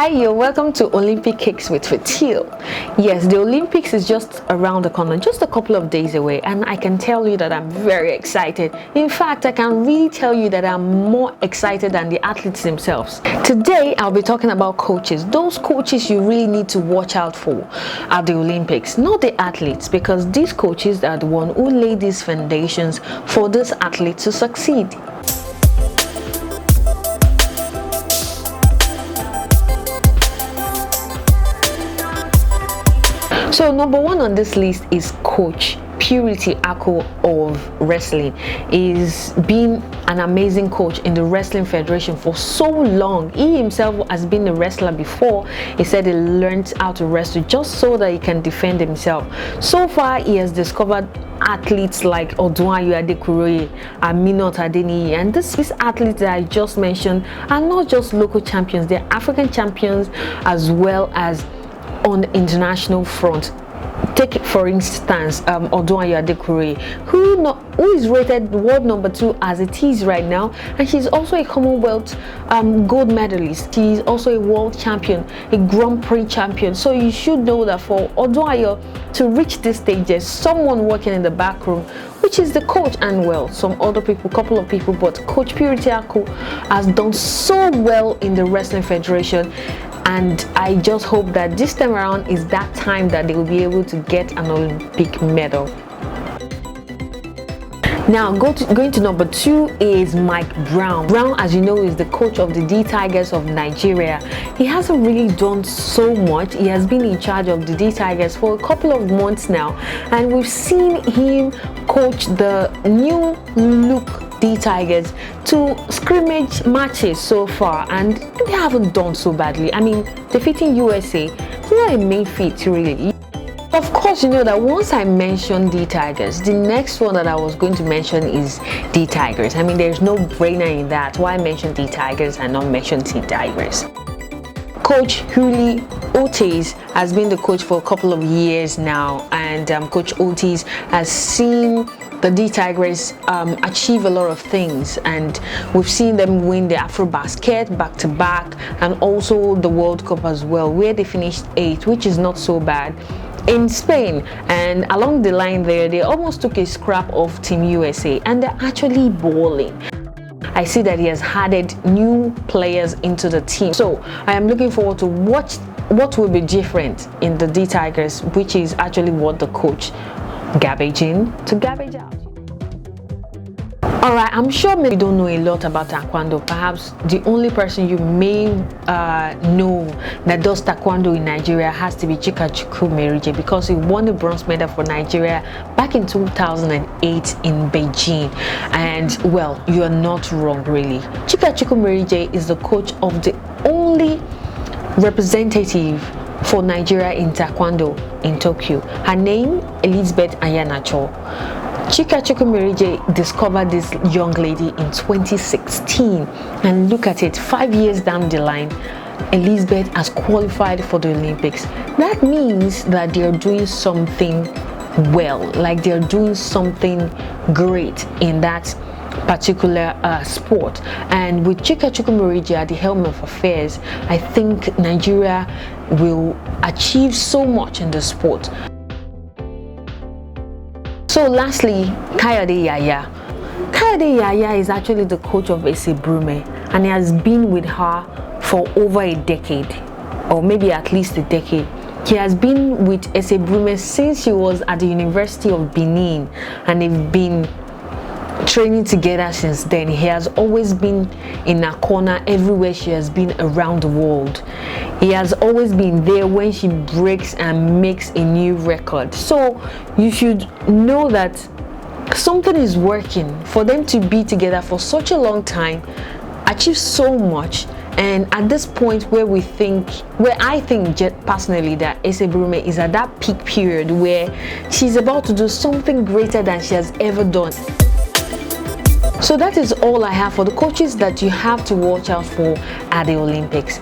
Hi, you're welcome to Olympic Cakes with Fatil. Yes, the Olympics is just around the corner, just a couple of days away, and I can tell you that I'm very excited. In fact, I can really tell you that I'm more excited than the athletes themselves. Today, I'll be talking about coaches, those coaches you really need to watch out for at the Olympics, not the athletes, because these coaches are the one who lay these foundations for this athlete to succeed. So number one on this list is Coach Purity Akuh of wrestling. He's been an amazing coach in the Wrestling Federation for so long. He himself has been a wrestler before. He said he learned how to wrestle just so that he can defend himself. So far, he has discovered athletes like Yaya, Aminat Adeniyi, and these athletes that I just mentioned are not just local champions, they're African champions as well as on the international front. Take for instance Yaya, who is rated world number 2 as it is right now, and she's also a Commonwealth gold medalist. She's also a world champion, a Grand Prix champion. So you should know that for Yaya to reach this stage, there's someone working in the back room, which is the coach, and well, some other people, couple of people, but Coach Purity Akuh has done so well in the Wrestling Federation. And I just hope that this time around is that time that they will be able to get an Olympic medal. Now, going to number 2 is Mike Brown. Brown, as you know, is the coach of the D Tigers of Nigeria. He hasn't really done so much. He has been in charge of the D Tigers for a couple of months now, and we've seen him coach the new look D Tigers to scrimmage matches so far, and they haven't done so badly. I mean, defeating USA is not a main feat really. Of course, you know that once I mentioned D Tigers, the next one that I was going to mention is D Tigers. I mean, there's no brainer in that. Why mention D Tigers and not mention D Tigers? Coach Hughley, Otis has been the coach for a couple of years now, and Coach Otis has seen the D Tigers achieve a lot of things, and we've seen them win the Afrobasket back-to-back, and also the World Cup as well, where they finished 8th, which is not so bad, in Spain. And along the line there, they almost took a scrap of Team USA, and they're actually balling. I see that he has added new players into the team, so I am looking forward to watch what will be different in the D Tigers, which is actually what the coach garbage in to garbage out. Alright, I'm sure maybe you don't know a lot about taekwondo. Perhaps the only person you may know that does taekwondo in Nigeria has to be Chika Chukwumerije, because he won the bronze medal for Nigeria back in 2008 in Beijing. And well, you are not wrong really. Chika Chukwumerije is the coach of the only representative for Nigeria in taekwondo in Tokyo. Her name, Elizabeth Ayanacho. Chika Chukwumerije discovered this young lady in 2016, and look at it, 5 years down the line, Elizabeth has qualified for the Olympics. That means that they're doing something well, like they're doing something great in that particular sport. And with Chika Chukwumerije at the helm of affairs, I think Nigeria will achieve so much in the sport. So lastly, Kayode Yahya. Kayode Yahya is actually the coach of Brume, and he has been with her for over a decade, or maybe at least a decade. He has been with Brume since he was at the University of Benin, and they've been training together since then. He has always been in her corner everywhere she has been around the world. He has always been there when she breaks and makes a new record. So you should know that something is working for them to be together for such a long time, achieve so much. And at this point where I think personally that Brume is at that peak period where she's about to do something greater than she has ever done. So that is all I have for the coaches that you have to watch out for at the Olympics.